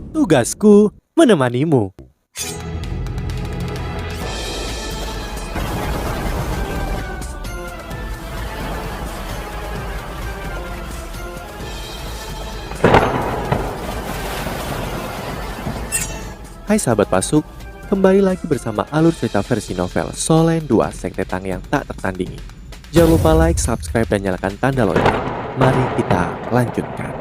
Tugasku menemanimu. Hai sahabat Pasuk, kembali lagi bersama alur cerita versi novel Solen 2 Sekte Tang yang tak tertandingi. Jangan lupa like, subscribe, dan nyalakan tanda lonceng. Mari kita lanjutkan.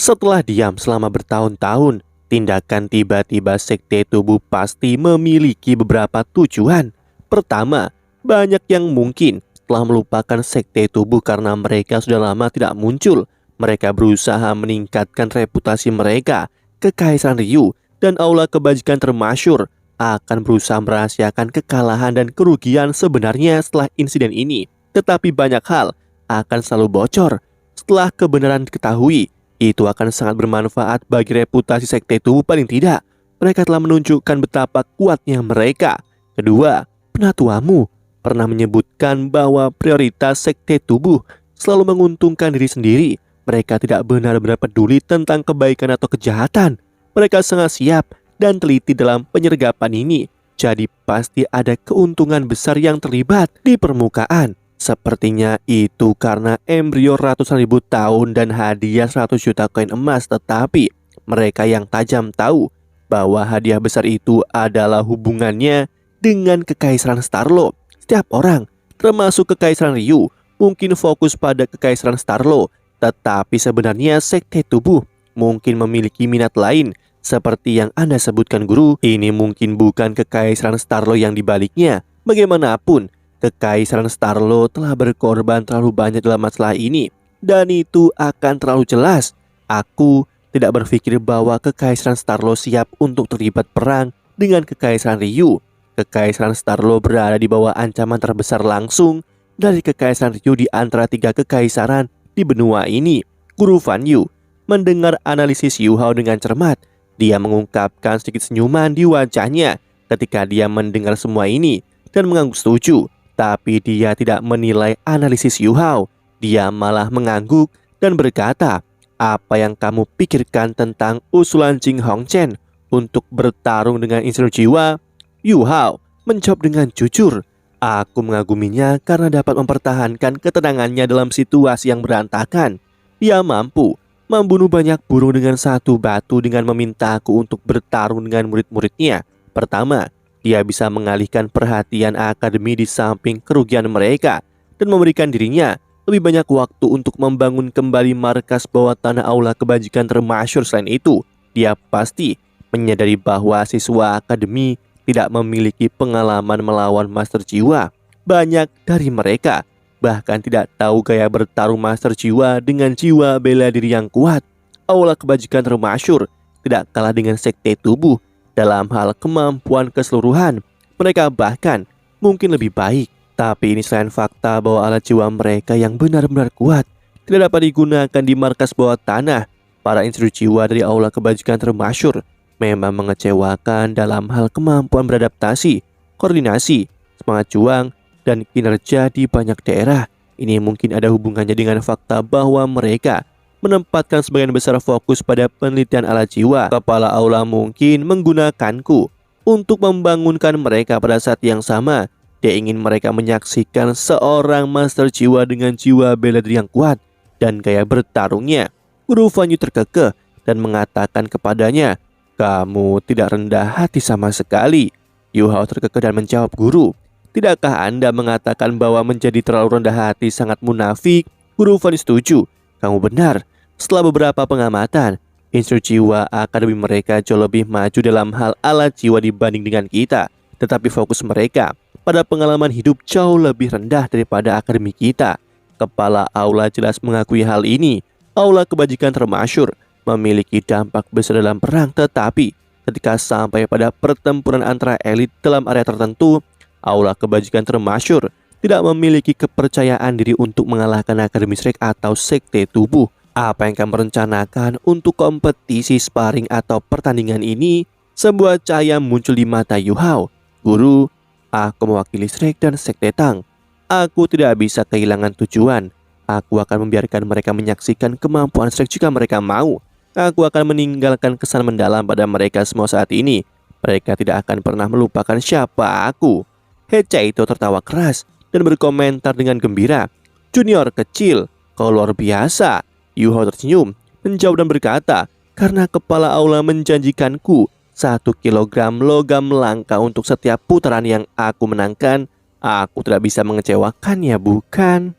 Setelah diam selama bertahun-tahun, tindakan tiba-tiba Sekte Tubuh pasti memiliki beberapa tujuan. Pertama, banyak yang mungkin telah melupakan Sekte Tubuh karena mereka sudah lama tidak muncul. Mereka berusaha meningkatkan reputasi mereka. Kekaisaran Ryu dan Aula Kebajikan Termasyur akan berusaha merahasiakan kekalahan dan kerugian sebenarnya setelah insiden ini. Tetapi banyak hal akan selalu bocor. Setelah kebenaran diketahui, itu akan sangat bermanfaat bagi reputasi Sekte Tubuh paling tidak. Mereka telah menunjukkan betapa kuatnya mereka. Kedua, penatuamu pernah menyebutkan bahwa prioritas Sekte Tubuh selalu menguntungkan diri sendiri. Mereka tidak benar-benar peduli tentang kebaikan atau kejahatan. Mereka sangat siap dan teliti dalam penyergapan ini. Jadi pasti ada keuntungan besar yang terlibat di permukaan. Sepertinya itu karena embrio ratusan ribu tahun dan hadiah 100 juta koin emas. Tetapi mereka yang tajam tahu bahwa hadiah besar itu adalah hubungannya dengan Kekaisaran Starlo. Setiap orang, termasuk Kekaisaran Ryu, mungkin fokus pada Kekaisaran Starlo. Tetapi sebenarnya Sekte Tubuh mungkin memiliki minat lain. Seperti yang Anda sebutkan guru, ini mungkin bukan Kekaisaran Starlo yang dibaliknya. Bagaimanapun, Kekaisaran Starlo telah berkorban terlalu banyak dalam masalah ini. Dan itu akan terlalu jelas. Aku tidak berpikir bahwa Kekaisaran Starlo siap untuk terlibat perang dengan Kekaisaran Ryu. Kekaisaran Starlo berada di bawah ancaman terbesar langsung dari Kekaisaran Ryu di antara 3 kekaisaran di benua ini. Guru Fan Yu mendengar analisis Yu Hao dengan cermat. Dia mengungkapkan sedikit senyuman di wajahnya ketika dia mendengar semua ini dan mengangguk setuju. Tapi dia tidak menilai analisis Yu Hao. Dia malah mengangguk dan berkata, "Apa yang kamu pikirkan tentang usulan Jing Hongchen untuk bertarung dengan Insinyur Jiwa?" Yu Hao menjawab dengan jujur, "Aku mengaguminya karena dapat mempertahankan ketenangannya dalam situasi yang berantakan. Dia mampu membunuh banyak burung dengan satu batu dengan memintaku untuk bertarung dengan murid-muridnya. Pertama, dia bisa mengalihkan perhatian akademi di samping kerugian mereka dan memberikan dirinya lebih banyak waktu untuk membangun kembali markas bawah tanah Aula Kebajikan Termasyur. Selain itu, dia pasti menyadari bahwa siswa akademi tidak memiliki pengalaman melawan Master Jiwa. Banyak dari mereka bahkan tidak tahu gaya bertarung Master Jiwa dengan jiwa bela diri yang kuat. Aula Kebajikan Termasyur tidak kalah dengan Sekte Tubuh dalam hal kemampuan keseluruhan. Mereka bahkan mungkin lebih baik. Tapi ini selain fakta bahwa alat jiwa mereka yang benar-benar kuat tidak dapat digunakan di markas bawah tanah. Para insinyur jiwa dari Aula Kebajikan Termasyur memang mengecewakan dalam hal kemampuan beradaptasi, koordinasi, semangat juang, dan kinerja di banyak daerah. Ini mungkin ada hubungannya dengan fakta bahwa mereka menempatkan sebagian besar fokus pada penelitian alat jiwa. Kepala aula mungkin menggunakanku untuk membangunkan mereka pada saat yang sama. Dia ingin mereka menyaksikan seorang master jiwa dengan jiwa bela diri yang kuat dan gaya bertarungnya. Guru Fan Yu terkekeh dan mengatakan kepadanya, "Kamu tidak rendah hati sama sekali." Yu Hao terkekeh dan menjawab, "Guru, tidakkah Anda mengatakan bahwa menjadi terlalu rendah hati sangat munafik?" Guru Fan Yu setuju. "Kamu benar. Setelah beberapa pengamatan, insinyur jiwa akademi mereka jauh lebih maju dalam hal alat jiwa dibanding dengan kita. Tetapi fokus mereka pada pengalaman hidup jauh lebih rendah daripada akademi kita." Kepala aula jelas mengakui hal ini. Aula Kebajikan Termasyur memiliki dampak besar dalam perang, tetapi ketika sampai pada pertempuran antara elit dalam area tertentu, Aula Kebajikan Termasyur tidak memiliki kepercayaan diri untuk mengalahkan Akademi Shrek atau Sekte Tubuh. Apa yang kamu rencanakan untuk kompetisi sparring atau pertandingan ini? Sebuah cahaya muncul di mata Yu Hao. "Guru, aku mewakili Shrek dan Sekte Tang. Aku tidak bisa kehilangan tujuan. Aku akan membiarkan mereka menyaksikan kemampuan Shrek jika mereka mau. Aku akan meninggalkan kesan mendalam pada mereka semua saat ini. Mereka tidak akan pernah melupakan siapa aku. Hechaito tertawa keras dan berkomentar dengan gembira. Junior kecil, kau luar biasa. Yuho tersenyum, menjawab dan berkata, karena kepala aula menjanjikanku 1 kilogram logam langka untuk setiap putaran yang aku menangkan, aku tidak bisa mengecewakannya, bukan?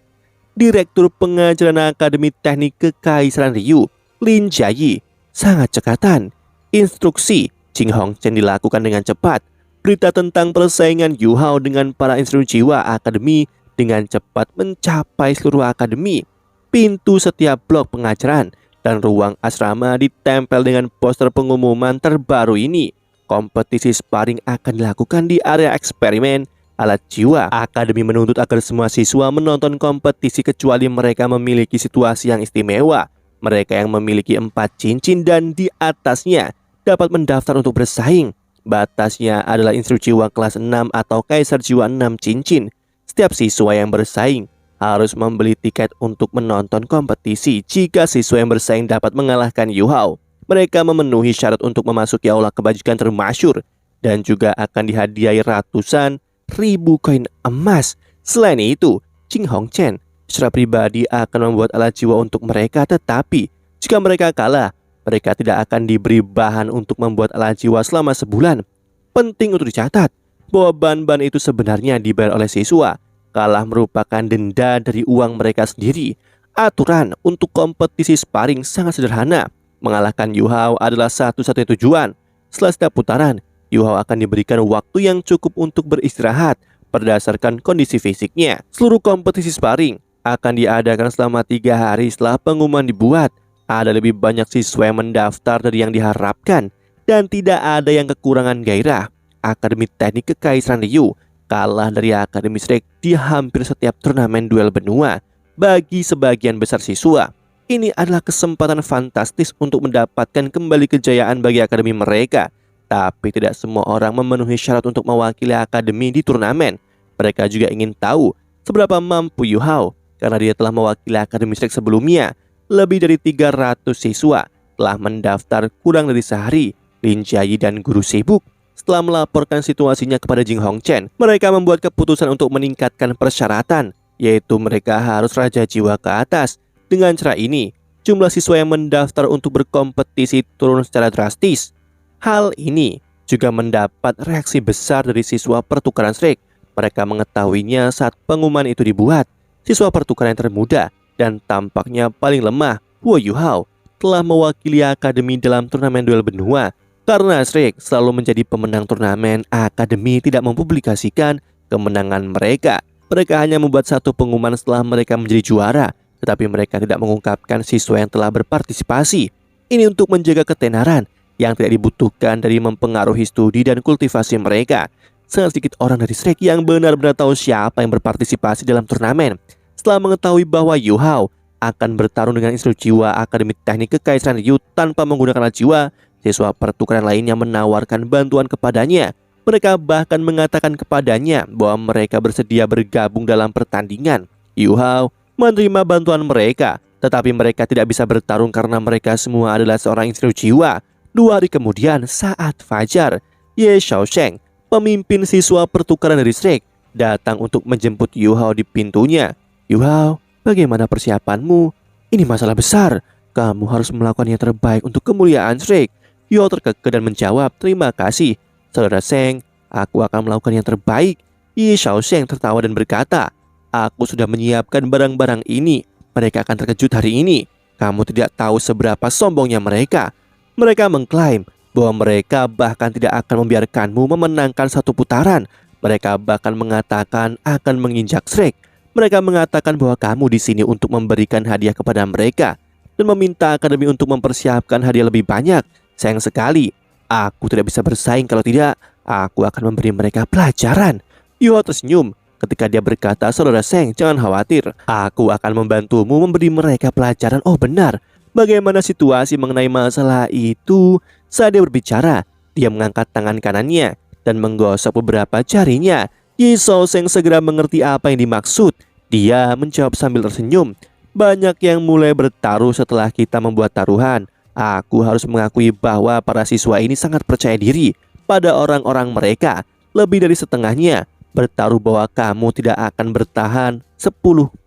Direktur Pengajaran Akademi Teknik Kekaisaran Ryu, Lin Jiayi, sangat cekatan. Instruksi Jing Hongchen dilakukan dengan cepat. Berita tentang persaingan Yu Hao dengan para insinyur jiwa akademi dengan cepat mencapai seluruh akademi. Pintu setiap blok pengajaran dan ruang asrama ditempel dengan poster pengumuman terbaru ini. Kompetisi sparring akan dilakukan di area eksperimen alat jiwa. Akademi menuntut agar semua siswa menonton kompetisi kecuali mereka memiliki situasi yang istimewa. Mereka yang memiliki 4 cincin dan di atasnya dapat mendaftar untuk bersaing. Batasnya adalah insinyur jiwa kelas 6 atau kaisar jiwa 6 cincin. Setiap siswa yang bersaing harus membeli tiket untuk menonton kompetisi. Jika siswa yang bersaing dapat mengalahkan Yu Hao, mereka memenuhi syarat untuk memasuki aula kebajikan termasyur dan juga akan dihadiahi ratusan ribu koin emas. Selain itu, Jing Hongchen secara pribadi akan membuat alat jiwa untuk mereka, tetapi jika mereka kalah, mereka tidak akan diberi bahan untuk membuat alat jiwa selama sebulan. Penting untuk dicatat bahwa bahan-bahan itu sebenarnya dibayar oleh siswa. Kalah merupakan denda dari uang mereka sendiri. Aturan untuk kompetisi sparring sangat sederhana. Mengalahkan Yu Hao adalah satu-satunya tujuan. Setelah setiap putaran, Yu Hao akan diberikan waktu yang cukup untuk beristirahat berdasarkan kondisi fisiknya. Seluruh kompetisi sparring akan diadakan selama 3 hari setelah pengumuman dibuat. Ada lebih banyak siswa yang mendaftar dari yang diharapkan dan tidak ada yang kekurangan gairah. Akademi Teknik Kekaisaran Ryu kalah dari Akademi Shrek di hampir setiap turnamen duel benua. Bagi sebagian besar siswa, ini adalah kesempatan fantastis untuk mendapatkan kembali kejayaan bagi akademi mereka. Tapi tidak semua orang memenuhi syarat untuk mewakili akademi di turnamen. Mereka juga ingin tahu seberapa mampu Yu Hao karena dia telah mewakili Akademi Shrek sebelumnya. Lebih dari 300 siswa telah mendaftar kurang dari sehari. Lin Jiayi dan guru sibuk. Setelah melaporkan situasinya kepada Jing Hongchen, mereka membuat keputusan untuk meningkatkan persyaratan, yaitu mereka harus raja jiwa ke atas. Dengan cara ini, jumlah siswa yang mendaftar untuk berkompetisi turun secara drastis. Hal ini juga mendapat reaksi besar dari siswa pertukaran Shrek. Mereka mengetahuinya saat pengumuman itu dibuat. Siswa pertukaran yang termuda dan tampaknya paling lemah, Wo Yu Hao, telah mewakili akademi dalam turnamen duel benua. Karena Shrek selalu menjadi pemenang turnamen, akademi tidak mempublikasikan kemenangan mereka. Mereka hanya membuat satu pengumuman setelah mereka menjadi juara, tetapi mereka tidak mengungkapkan siswa yang telah berpartisipasi. Ini untuk menjaga ketenaran yang tidak dibutuhkan dari mempengaruhi studi dan kultivasi mereka. Sangat sedikit orang dari Shrek yang benar-benar tahu siapa yang berpartisipasi dalam turnamen. Setelah mengetahui bahwa Yu Hao akan bertarung dengan insinyur jiwa Akademi Teknik Kekaisaran Ryu tanpa menggunakan alat jiwa, siswa pertukaran lainnya menawarkan bantuan kepadanya. Mereka bahkan mengatakan kepadanya bahwa mereka bersedia bergabung dalam pertandingan. Yu Hao menerima bantuan mereka, tetapi mereka tidak bisa bertarung karena mereka semua adalah seorang insinyur jiwa. 2 hari kemudian, saat fajar, Ye Shaosheng, pemimpin siswa pertukaran dari Shrek, datang untuk menjemput Yu Hao di pintunya. Yu Hao, bagaimana persiapanmu? Ini masalah besar. Kamu harus melakukan yang terbaik untuk kemuliaan Shrek. Yu Hao terkekeh dan menjawab, terima kasih, Saudara Sheng. Aku akan melakukan yang terbaik. Ye Shaosheng tertawa dan berkata, aku sudah menyiapkan barang-barang ini. Mereka akan terkejut hari ini. Kamu tidak tahu seberapa sombongnya mereka. Mereka mengklaim bahwa mereka bahkan tidak akan membiarkanmu memenangkan 1 putaran. Mereka bahkan mengatakan akan menginjak Shrek. Mereka mengatakan bahwa kamu di sini untuk memberikan hadiah kepada mereka dan meminta akademi untuk mempersiapkan hadiah lebih banyak. Sayang sekali, aku tidak bisa bersaing. Kalau tidak, aku akan memberi mereka pelajaran. Yu Hao tersenyum ketika dia berkata, Saudara Sheng, jangan khawatir. Aku akan membantumu memberi mereka pelajaran. Oh benar, bagaimana situasi mengenai masalah itu? Saat dia berbicara, dia mengangkat tangan kanannya dan menggosok beberapa jarinya. Ye Shaosheng segera mengerti apa yang dimaksud. Dia menjawab sambil tersenyum. Banyak yang mulai bertaruh setelah kita membuat taruhan. Aku harus mengakui bahwa para siswa ini sangat percaya diri pada orang-orang mereka. Lebih dari setengahnya bertaruh bahwa kamu tidak akan bertahan 10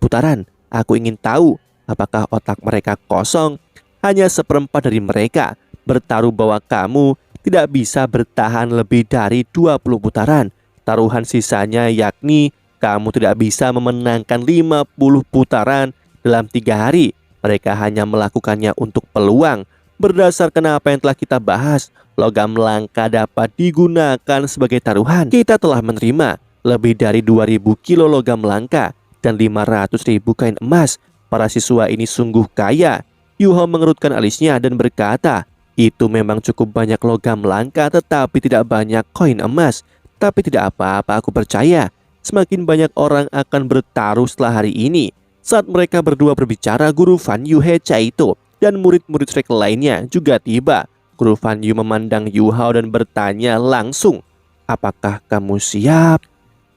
putaran. Aku ingin tahu apakah otak mereka kosong. Hanya seperempat dari mereka bertaruh bahwa kamu tidak bisa bertahan lebih dari 20 putaran. Taruhan sisanya yakni kamu tidak bisa memenangkan 50 putaran dalam 3 hari. Mereka hanya melakukannya untuk peluang. Berdasarkan apa yang telah kita bahas, logam langka dapat digunakan sebagai taruhan. Kita telah menerima lebih dari 2000 kilo logam langka dan 500.000 kain emas. Para siswa ini sungguh kaya. Yuho mengerutkan alisnya dan berkata, itu memang cukup banyak logam langka tetapi tidak banyak koin emas. Tapi tidak apa-apa, aku percaya semakin banyak orang akan bertaruh setelah hari ini. Saat mereka berdua berbicara, Guru Fan Yu Chaito dan murid-murid Shrek lainnya juga tiba. Guru Fan Yu memandang Yu Hao dan bertanya langsung, apakah kamu siap?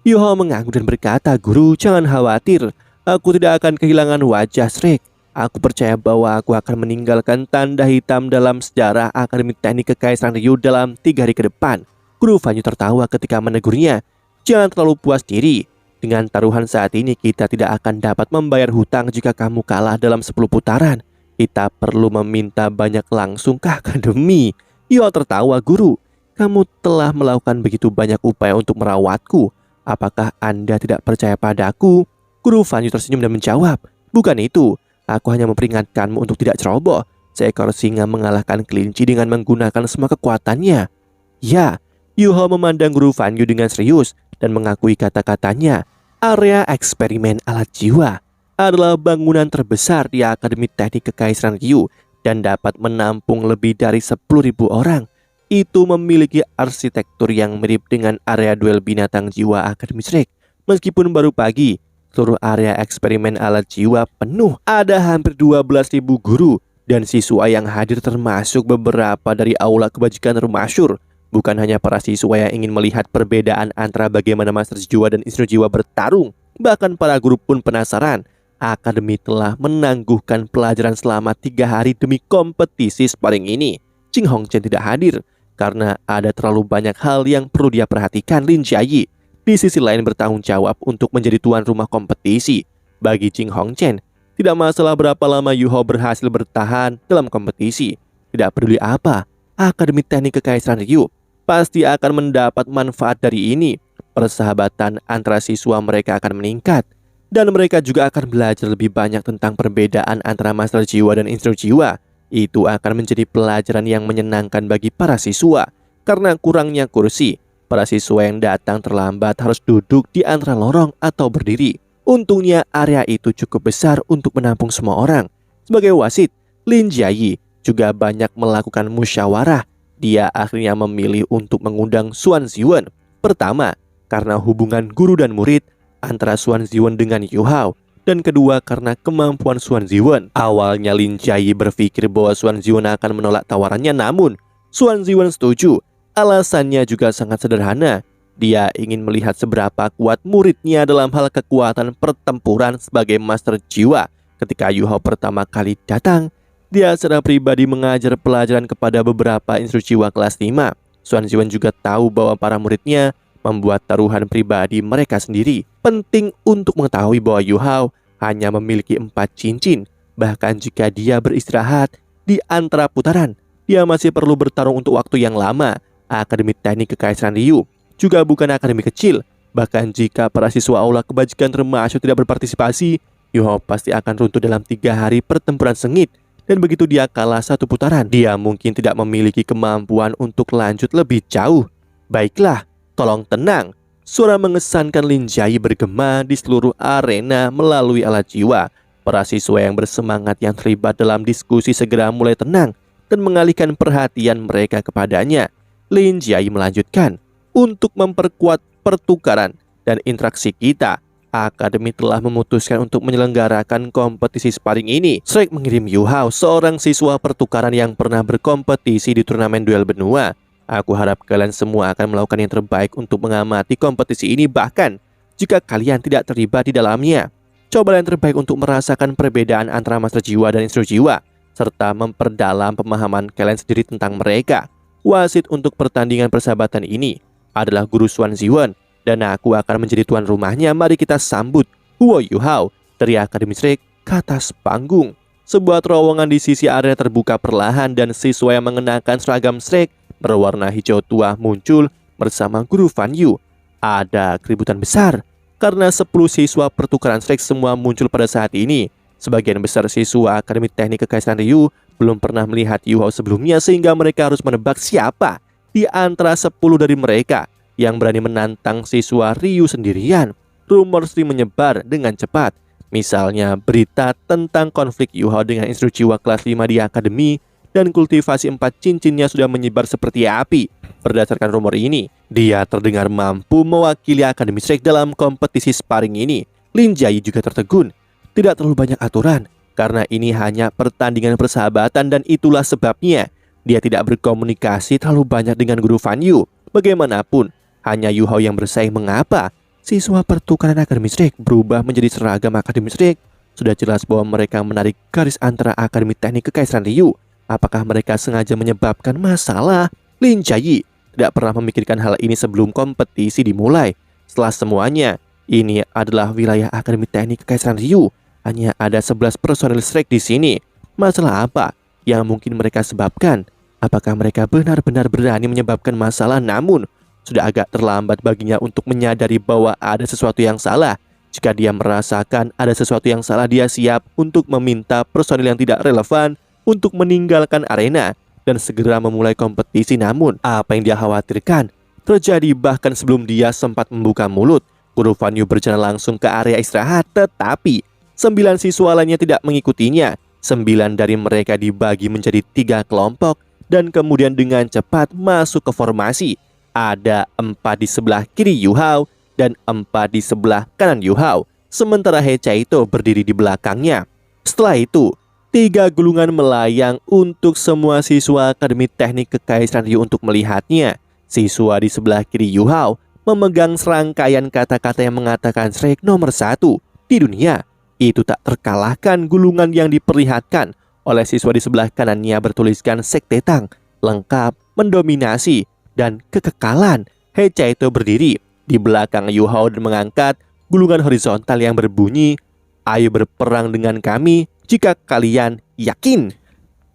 Yu Hao mengangguk dan berkata, Guru, jangan khawatir. Aku tidak akan kehilangan wajah Shrek. Aku percaya bahwa aku akan meninggalkan tanda hitam dalam sejarah Akademi Teknik Kekaisaran Ryu dalam 3 hari ke depan. Guru Fan Yu tertawa ketika menegurnya. Jangan terlalu puas diri. Dengan taruhan saat ini kita tidak akan dapat membayar hutang jika kamu kalah dalam 10 putaran. Kita perlu meminta banyak langsung ke akademi. Yo tertawa, Guru. Kamu telah melakukan begitu banyak upaya untuk merawatku. Apakah Anda tidak percaya padaku? Guru Fan Yu tersenyum dan menjawab, bukan itu. Aku hanya memperingatkanmu untuk tidak ceroboh. Seekor singa mengalahkan kelinci dengan menggunakan semua kekuatannya. Ya, Yuho memandang Guru Fan Yu dengan serius dan mengakui kata-katanya. Area eksperimen alat jiwa adalah bangunan terbesar di Akademi Teknik Kekaisaran Ryu dan dapat menampung lebih dari 10.000 orang. Itu memiliki arsitektur yang mirip dengan area duel binatang jiwa Akademi Shrek. Meskipun baru pagi, seluruh area eksperimen alat jiwa penuh. Ada hampir 12.000 guru dan siswa yang hadir termasuk beberapa dari aula kebajikan termasyur. Bukan hanya para siswa yang ingin melihat perbedaan antara bagaimana Master Jiwa dan Insinyur Jiwa bertarung. Bahkan para guru pun penasaran. Akademi telah menangguhkan pelajaran selama 3 hari demi kompetisi sparring ini. Jing Hongchen tidak hadir karena ada terlalu banyak hal yang perlu dia perhatikan. Lin Jiayi di sisi lain bertanggung jawab untuk menjadi tuan rumah kompetisi. Bagi Jing Hongchen, tidak masalah berapa lama Yu Hao berhasil bertahan dalam kompetisi. Tidak peduli apa, Akademi Teknik Kekaisaran Ryu pasti akan mendapat manfaat dari ini. Persahabatan antara siswa mereka akan meningkat. Dan mereka juga akan belajar lebih banyak tentang perbedaan antara Master Jiwa dan Insinyur Jiwa. Itu akan menjadi pelajaran yang menyenangkan bagi para siswa. Karena kurangnya kursi, para siswa yang datang terlambat harus duduk di antara lorong atau berdiri. Untungnya area itu cukup besar untuk menampung semua orang. Sebagai wasit, Lin Jiayi juga banyak melakukan musyawarah. Dia akhirnya memilih untuk mengundang Xuan Ziwen. Pertama, karena hubungan guru dan murid antara Xuan Ziwen dengan Yu Hao. Dan kedua, karena kemampuan Xuan Ziwen. Awalnya Lin Jiayi berpikir bahwa Xuan Ziwen akan menolak tawarannya, namun Xuan Ziwen setuju. Alasannya juga sangat sederhana. Dia ingin melihat seberapa kuat muridnya dalam hal kekuatan pertempuran sebagai Master Jiwa. Ketika Yu Hao pertama kali datang, dia secara pribadi mengajar pelajaran kepada beberapa insinyur jiwa kelas 5. Xuan Ziwen juga tahu bahwa para muridnya membuat taruhan pribadi mereka sendiri. Penting untuk mengetahui bahwa Yu Hao hanya memiliki 4 cincin. Bahkan jika dia beristirahat di antara putaran, dia masih perlu bertarung untuk waktu yang lama. Akademi Teknik Kekaisaran Ryu juga bukan akademi kecil. Bahkan jika para siswa aula kebajikan termasuk tidak berpartisipasi, Yu Hao pasti akan runtuh dalam 3 hari pertempuran sengit. Dan begitu dia kalah 1 putaran, dia mungkin tidak memiliki kemampuan untuk lanjut lebih jauh. Baiklah, tolong tenang. Suara mengesankan Lin Jiayi bergema di seluruh arena melalui alat jiwa. Para siswa yang bersemangat yang terlibat dalam diskusi segera mulai tenang dan mengalihkan perhatian mereka kepadanya. Lin Jiayi melanjutkan, untuk memperkuat pertukaran dan interaksi kita, Akademi telah memutuskan untuk menyelenggarakan kompetisi sparring ini. Shrek mengirim Yu Hao, seorang siswa pertukaran yang pernah berkompetisi di turnamen duel benua. Aku harap kalian semua akan melakukan yang terbaik untuk mengamati kompetisi ini, bahkan jika kalian tidak terlibat di dalamnya. coba yang terbaik untuk merasakan perbedaan antara Master Jiwa dan Instruktur Jiwa, serta memperdalam pemahaman kalian sendiri tentang mereka. Wasit untuk pertandingan persahabatan ini adalah Guru Xuan Ziwen, dan aku akan menjadi tuan rumahnya. Mari kita sambut Huo Yuhao dari Akademi Shrek ke atas panggung. Sebuah terowongan di sisi area terbuka perlahan dan siswa yang mengenakan seragam Shrek berwarna hijau tua muncul bersama Guru Fan Yu. Ada keributan besar karena 10 siswa pertukaran Shrek semua muncul pada saat ini. Sebagian besar siswa Akademi Teknik Kekaisaran Ryu belum pernah melihat Yuhao sebelumnya, sehingga mereka harus menebak siapa di antara 10 dari mereka yang berani menantang siswa Ryu sendirian. Rumor sering menyebar dengan cepat. Misalnya berita tentang konflik Yuhao dengan Instruktur Jiwa kelas 5 di Akademi, dan kultivasi 4 cincinnya sudah menyebar seperti api. Berdasarkan rumor ini, dia terdengar mampu mewakili Akademi Shrek dalam kompetisi sparring ini. Lin Jiayi juga tertegun. Tidak terlalu banyak aturan, karena ini hanya pertandingan persahabatan, dan itulah sebabnya dia tidak berkomunikasi terlalu banyak dengan Guru Fan Yu. Bagaimanapun, hanya Yuhao yang bersaing. Mengapa siswa pertukaran Akademi Shrek berubah menjadi seragam Akademi Shrek? Sudah jelas bahwa mereka menarik garis antara Akademi Teknik Kekaisaran Ryu. Apakah mereka sengaja menyebabkan masalah? Lin Jiayi tidak pernah memikirkan hal ini sebelum kompetisi dimulai. Setelah semuanya, ini adalah wilayah Akademi Teknik Kekaisaran Ryu. Hanya ada 11 personil Shrek di sini. Masalah apa yang mungkin mereka sebabkan? Apakah mereka benar-benar berani menyebabkan masalah? Namun, sudah agak terlambat baginya untuk menyadari bahwa ada sesuatu yang salah. Jika dia merasakan ada sesuatu yang salah, dia siap untuk meminta personil yang tidak relevan untuk meninggalkan arena dan segera memulai kompetisi. Namun, apa yang dia khawatirkan terjadi bahkan sebelum dia sempat membuka mulut. Guru Fan Yu berjalan langsung ke area istirahat, tetapi 9 siswa lainnya tidak mengikutinya. 9 dari mereka dibagi menjadi 3 kelompok dan kemudian dengan cepat masuk ke formasi. Ada 4 di sebelah kiri Yuhao dan 4 di sebelah kanan Yuhao, sementara He Chaito berdiri di belakangnya. Setelah itu, 3 gulungan melayang untuk semua siswa Akademi Teknik Kekaisaran Ryu untuk melihatnya. Siswa di sebelah kiri Yuhao memegang serangkaian kata-kata yang mengatakan Shrek nomor 1 di dunia. Itu tak terkalahkan. Gulungan yang diperlihatkan oleh siswa di sebelah kanannya bertuliskan Sekte Tang, lengkap, mendominasi, dan kekekalan. He Chaito berdiri di belakang Yuhao dan mengangkat gulungan horizontal yang berbunyi, "Ayo berperang dengan kami jika kalian yakin."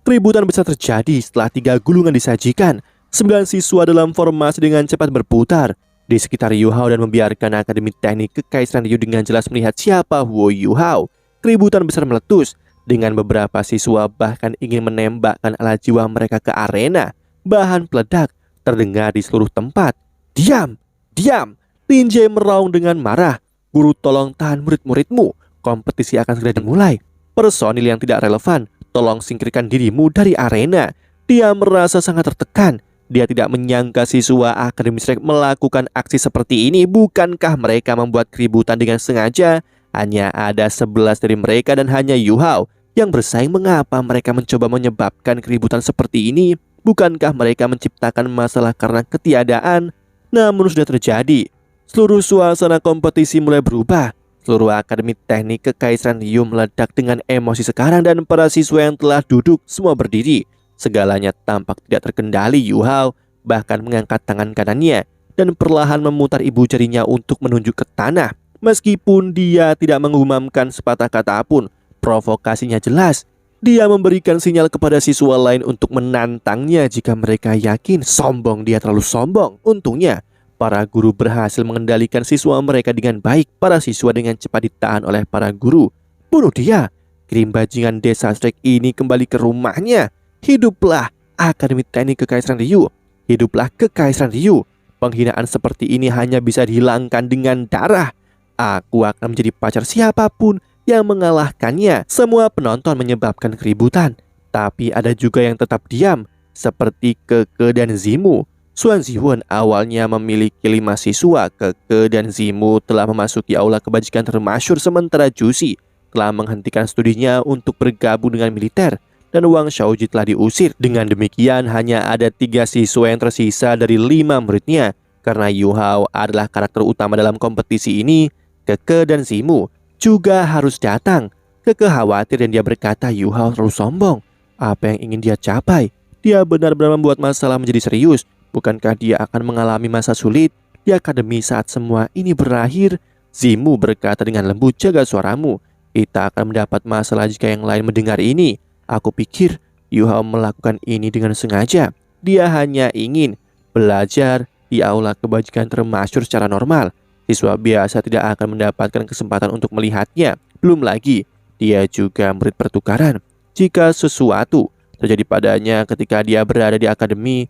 Keributan besar terjadi setelah 3 gulungan disajikan. 9 siswa dalam formasi dengan cepat berputar di sekitar Yuhao dan membiarkan Akademi Teknik Kekaisaran Ryu dengan jelas melihat siapa Huo Yuhao. Keributan besar meletus dengan beberapa siswa bahkan ingin menembakkan alat jiwa mereka ke arena. Bahan peledak terdengar di seluruh tempat. "Diam! Diam!" Lin Jiayi meraung dengan marah. "Guru, tolong tahan murid-muridmu. Kompetisi akan segera dimulai. Personil yang tidak relevan, tolong singkirkan dirimu dari arena." Dia merasa sangat tertekan. Dia tidak menyangka siswa Akademi Shrek melakukan aksi seperti ini. Bukankah mereka membuat keributan dengan sengaja? Hanya ada 11 dari mereka dan hanya Yuhao yang bersaing. Mengapa mereka mencoba menyebabkan keributan seperti ini? Bukankah mereka menciptakan masalah karena ketiadaan? Namun sudah terjadi. Seluruh suasana kompetisi mulai berubah. Seluruh Akademi Teknik Kekaisaran Ryu meledak dengan emosi sekarang, dan para siswa yang telah duduk semua berdiri. Segalanya tampak tidak terkendali. Yuhao bahkan mengangkat tangan kanannya dan perlahan memutar ibu jarinya untuk menunjuk ke tanah. Meskipun dia tidak mengumamkan sepatah kata pun, provokasinya jelas. Dia memberikan sinyal kepada siswa lain untuk menantangnya jika mereka yakin. Sombong, dia terlalu sombong. Untungnya, para guru berhasil mengendalikan siswa mereka dengan baik. Para siswa dengan cepat ditahan oleh para guru. "Bunuh dia!" Kirim bajingan desa Shrek ini kembali ke rumahnya. Hiduplah Akademi Teknik Kekaisaran Ryu. Hiduplah Kekaisaran Ryu. Penghinaan seperti ini hanya bisa dihilangkan dengan darah. Aku akan menjadi pacar siapapun yang mengalahkannya. Semua penonton menyebabkan keributan, tapi ada juga yang tetap diam, seperti Keke dan Zimu. Xuan Ziwen awalnya memiliki 5 siswa. Keke dan Zimu telah memasuki aula kebajikan termasyhur, sementara Jusi telah menghentikan studinya untuk bergabung dengan militer, dan Wang Xiaoji telah diusir. Dengan demikian, hanya ada 3 siswa yang tersisa dari 5 muridnya. Karena Yuhao adalah karakter utama dalam kompetisi ini, Keke dan Zimu juga harus datang. Keke khawatir dan dia berkata Yu Hao terlalu sombong. Apa yang ingin dia capai? Dia benar-benar membuat masalah menjadi serius. Bukankah dia akan mengalami masa sulit di akademi saat semua ini berakhir? Zimu berkata dengan lembut, jaga suaramu. Kita akan mendapat masalah jika yang lain mendengar ini. Aku pikir Yu Hao melakukan ini dengan sengaja. Dia hanya ingin belajar di aula kebajikan termasyhur secara normal. Siswa biasa tidak akan mendapatkan kesempatan untuk melihatnya. Belum lagi, dia juga murid pertukaran. Jika sesuatu terjadi padanya ketika dia berada di akademi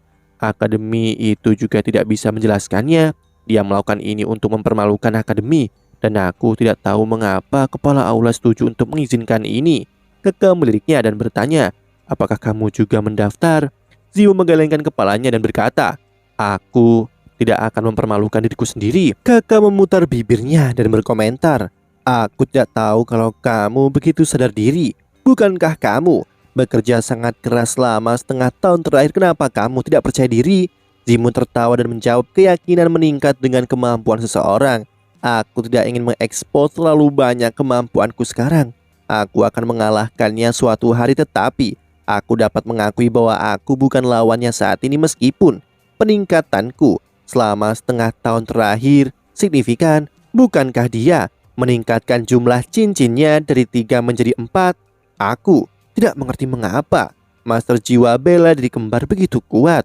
itu juga tidak bisa menjelaskannya. Dia melakukan ini untuk mempermalukan akademi, dan aku tidak tahu mengapa kepala aula setuju untuk mengizinkan ini. Keke meliriknya dan bertanya, apakah kamu juga mendaftar? Ziu menggelengkan kepalanya dan berkata, aku tidak akan mempermalukan diriku sendiri. Keke memutar bibirnya dan berkomentar, aku tidak tahu kalau kamu begitu sadar diri. Bukankah kamu bekerja sangat keras selama setengah tahun terakhir? Kenapa kamu tidak percaya diri? Zimu tertawa dan menjawab, keyakinan meningkat dengan kemampuan seseorang. Aku tidak ingin mengekspos terlalu banyak kemampuanku sekarang. Aku akan mengalahkannya suatu hari, tetapi aku dapat mengakui bahwa aku bukan lawannya saat ini meskipun peningkatanku selama setengah tahun terakhir signifikan. Bukankah dia meningkatkan jumlah cincinnya dari 3 menjadi 4? Aku tidak mengerti mengapa Master Jiwa bela diri kembar begitu kuat.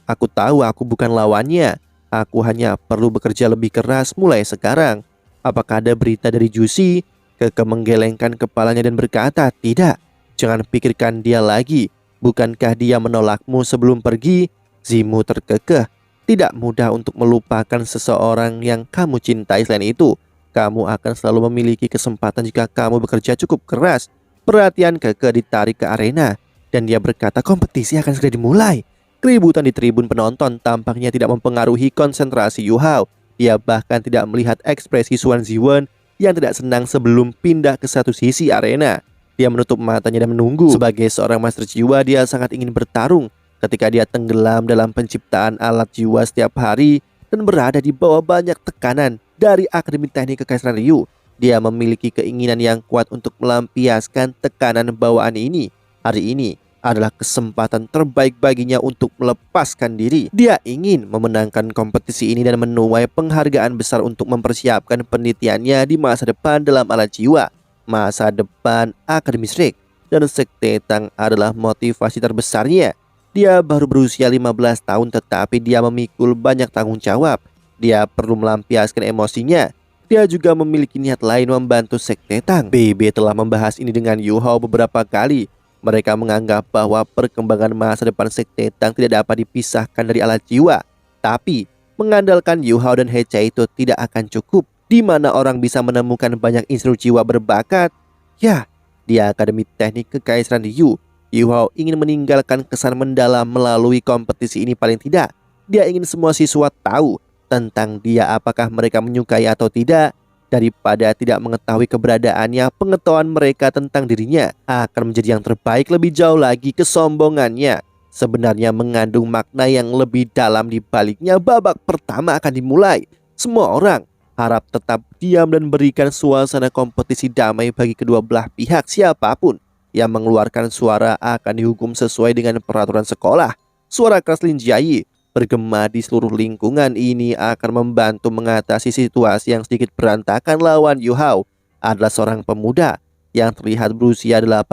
Aku tahu aku bukan lawannya. Aku hanya perlu bekerja lebih keras mulai sekarang. Apakah ada berita dari Jusi? Keke menggelengkan kepalanya dan berkata, tidak, jangan pikirkan dia lagi. Bukankah dia menolakmu sebelum pergi? Zimu terkekeh. Tidak mudah untuk melupakan seseorang yang kamu cintai. Selain itu, kamu akan selalu memiliki kesempatan jika kamu bekerja cukup keras. Perhatian Keke ditarik ke arena, dan dia berkata kompetisi akan segera dimulai. Keributan di tribun penonton tampaknya tidak mempengaruhi konsentrasi Yu Hao. Dia bahkan tidak melihat ekspresi Xuan Ziwen yang tidak senang sebelum pindah ke satu sisi arena. Dia menutup matanya dan menunggu. Sebagai seorang master jiwa, dia sangat ingin bertarung. Ketika dia tenggelam dalam penciptaan alat jiwa setiap hari dan berada di bawah banyak tekanan dari Akademi Teknik Kekaisaran Ryu, dia memiliki keinginan yang kuat untuk melampiaskan tekanan bawaan ini. Hari ini adalah kesempatan terbaik baginya untuk melepaskan diri. Dia ingin memenangkan kompetisi ini dan menuai penghargaan besar untuk mempersiapkan penelitiannya di masa depan dalam alat jiwa. Masa depan Akademi Shrek dan Sekte Tang adalah motivasi terbesarnya. Dia baru berusia 15 tahun tetapi dia memikul banyak tanggung jawab. Dia perlu melampiaskan emosinya. Dia juga memiliki niat lain membantu Sekte Tang. BB telah membahas ini dengan Yu Hao beberapa kali. Mereka menganggap bahwa perkembangan masa depan Sekte Tang tidak dapat dipisahkan dari alat jiwa. Tapi mengandalkan Yu Hao dan Hecai itu tidak akan cukup. Di mana orang bisa menemukan banyak instruksi jiwa berbakat? Ya, di Akademi Teknik Kekaisaran Ryu, Yu Hao ingin meninggalkan kesan mendalam melalui kompetisi ini. Paling tidak, dia ingin semua siswa tahu tentang dia, apakah mereka menyukai atau tidak. Daripada tidak mengetahui keberadaannya, pengetahuan mereka tentang dirinya akan menjadi yang terbaik. Lebih jauh lagi, kesombongannya sebenarnya mengandung makna yang lebih dalam di baliknya. Babak pertama akan dimulai. Semua orang harap tetap diam dan berikan suasana kompetisi damai bagi kedua belah pihak. Siapapun yang mengeluarkan suara akan dihukum sesuai dengan peraturan sekolah. Suara keras Lin Jiayi bergema di seluruh lingkungan. Ini akan membantu mengatasi situasi yang sedikit berantakan. Lawan Yu Hao adalah seorang pemuda yang terlihat berusia 18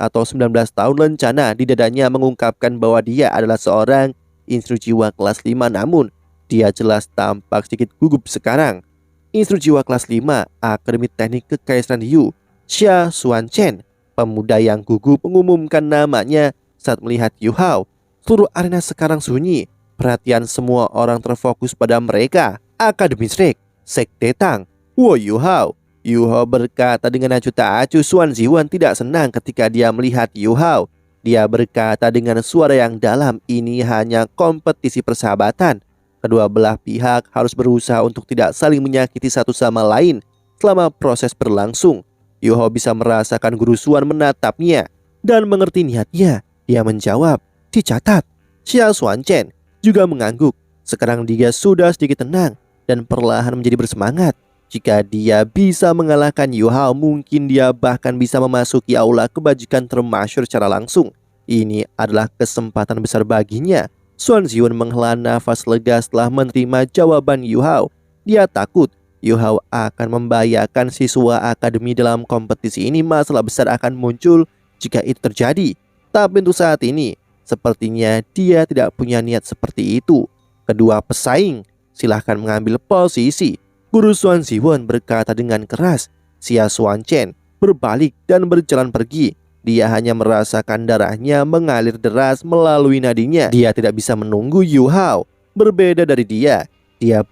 atau 19 tahun. Lencana di dadanya mengungkapkan bahwa dia adalah seorang instruksi jiwa kelas 5, namun dia jelas tampak sedikit gugup sekarang. Instruksi jiwa kelas 5 Akademi Teknik Kekaisaran Ryu, Xia Xuanchen, pemuda yang gugup, mengumumkan namanya saat melihat Yu Hao. Seluruh arena sekarang sunyi. Perhatian semua orang terfokus pada mereka. Akademi Shrek, Sekte Tang, Wo Yu Hao. Yu Hao berkata dengan acuh tak acuh. Xuan Ziwen tidak senang ketika dia melihat Yu Hao. Dia berkata dengan suara yang dalam, ini hanya kompetisi persahabatan. Kedua belah pihak harus berusaha untuk tidak saling menyakiti satu sama lain selama proses berlangsung. Yu Hao bisa merasakan Guru Xuan menatapnya dan mengerti niatnya. Dia menjawab, dicatat. Xia Xuanchen juga mengangguk. Sekarang dia sudah sedikit tenang dan perlahan menjadi bersemangat. Jika dia bisa mengalahkan Yu Hao, mungkin dia bahkan bisa memasuki aula kebajikan termasyhur secara langsung. Ini adalah kesempatan besar baginya. Xuan Ziwen menghela nafas lega setelah menerima jawaban Yu Hao. Dia takut Yu Hao akan membahayakan siswa akademi dalam kompetisi ini. Masalah besar akan muncul jika itu terjadi. Tapi untuk saat ini, sepertinya dia tidak punya niat seperti itu. Kedua pesaing silahkan mengambil posisi. Guru Xuan Ziwen berkata dengan keras. Xia Xuanchen berbalik dan berjalan pergi. Dia hanya merasakan darahnya mengalir deras melalui nadinya. Dia tidak bisa menunggu Yu Hao. Berbeda dari dia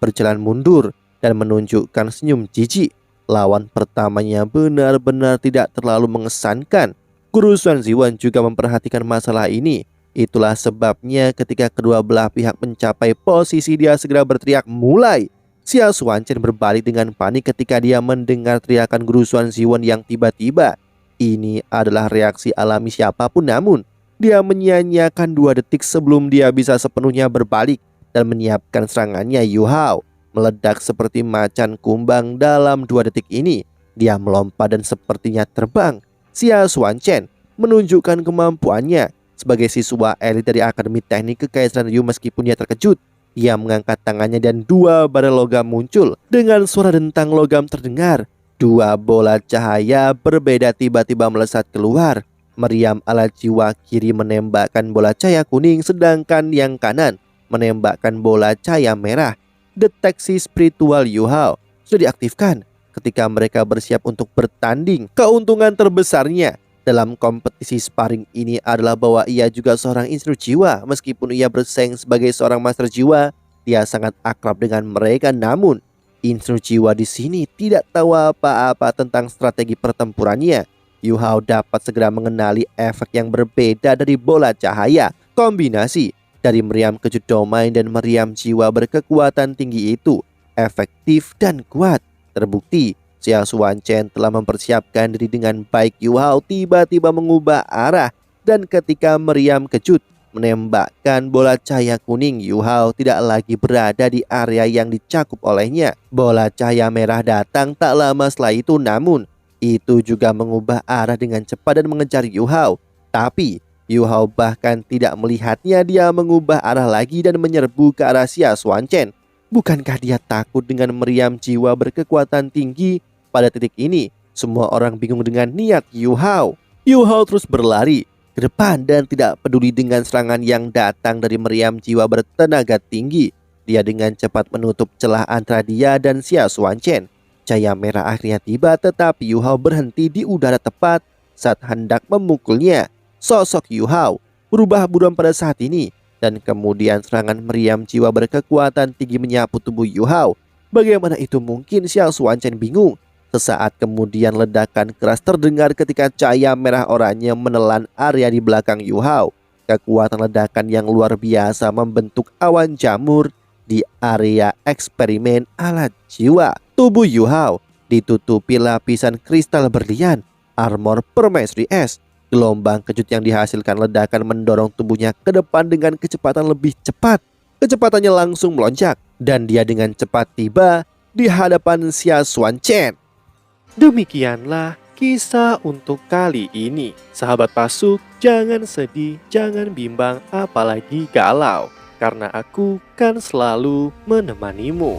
berjalan mundur dan menunjukkan senyum jijik. Lawan pertamanya benar-benar tidak terlalu mengesankan. Guru Xuan Ziwen juga memperhatikan masalah ini. Itulah sebabnya ketika kedua belah pihak mencapai posisi, dia segera berteriak, mulai. Xia Xuanchen berbalik dengan panik ketika dia mendengar teriakan Guru Xuan Ziwen yang tiba-tiba. Ini adalah reaksi alami siapapun, namun dia menyia-nyiakan 2 detik sebelum dia bisa sepenuhnya berbalik dan menyiapkan serangannya. Yu Hao meledak seperti macan kumbang dalam 2 detik ini. Dia melompat dan sepertinya terbang. Xia Xuanchen menunjukkan kemampuannya sebagai siswa elit dari Akademi Teknik Kekaisaran Yu. Meskipun dia terkejut, dia mengangkat tangannya dan 2 bara logam muncul. Dengan suara dentang logam terdengar, 2 bola cahaya berbeda tiba-tiba melesat keluar. Meriam ala jiwa kiri menembakkan bola cahaya kuning, sedangkan yang kanan menembakkan bola cahaya merah. Deteksi spiritual Yu Hao sudah diaktifkan ketika mereka bersiap untuk bertanding. Keuntungan terbesarnya dalam kompetisi sparring ini adalah bahwa ia juga seorang insinyur jiwa. Meskipun ia bersaing sebagai seorang master jiwa, dia sangat akrab dengan mereka. Namun insinyur jiwa di sini tidak tahu apa-apa tentang strategi pertempurannya. Yu Hao dapat segera mengenali efek yang berbeda dari bola cahaya. Kombinasi dari meriam kejut domain dan meriam jiwa berkekuatan tinggi itu efektif dan kuat. Terbukti Xia Xuanchen telah mempersiapkan diri dengan baik. Yu Hao tiba-tiba mengubah arah, dan ketika meriam kejut menembakkan bola cahaya kuning, Yu Hao tidak lagi berada di area yang dicakup olehnya. Bola cahaya merah datang tak lama setelah itu, namun itu juga mengubah arah dengan cepat dan mengejar Yu Hao. Tapi Yu Hao bahkan tidak melihatnya. Dia mengubah arah lagi dan menyerbu ke arah Xia Xuanchen. Bukankah dia takut dengan meriam jiwa berkekuatan tinggi? Pada titik ini, semua orang bingung dengan niat Yu Hao. Yu Hao terus berlari ke depan dan tidak peduli dengan serangan yang datang dari meriam jiwa bertenaga tinggi. Dia dengan cepat menutup celah antara dia dan Xia Xuanchen. Cahaya merah akhirnya tiba, tetapi Yu Hao berhenti di udara tepat saat hendak memukulnya. Sosok Yu Hao berubah buram pada saat ini, dan kemudian serangan meriam jiwa berkekuatan tinggi menyapu tubuh Yu Hao. Bagaimana itu mungkin? Xia Xuanchen bingung. Sesaat kemudian ledakan keras terdengar ketika cahaya merah oranye menelan area di belakang Yu Hao. Kekuatan ledakan yang luar biasa membentuk awan jamur di area eksperimen alat jiwa. Tubuh Yu Hao ditutupi lapisan kristal berlian, armor permaisuri es. Gelombang kejut yang dihasilkan ledakan mendorong tubuhnya ke depan dengan kecepatan lebih cepat. Kecepatannya langsung melonjak, dan dia dengan cepat tiba di hadapan Xia Xuanchen. Demikianlah kisah untuk kali ini. Sahabat Pasuk, jangan sedih, jangan bimbang, apalagi galau, karena aku kan selalu menemanimu.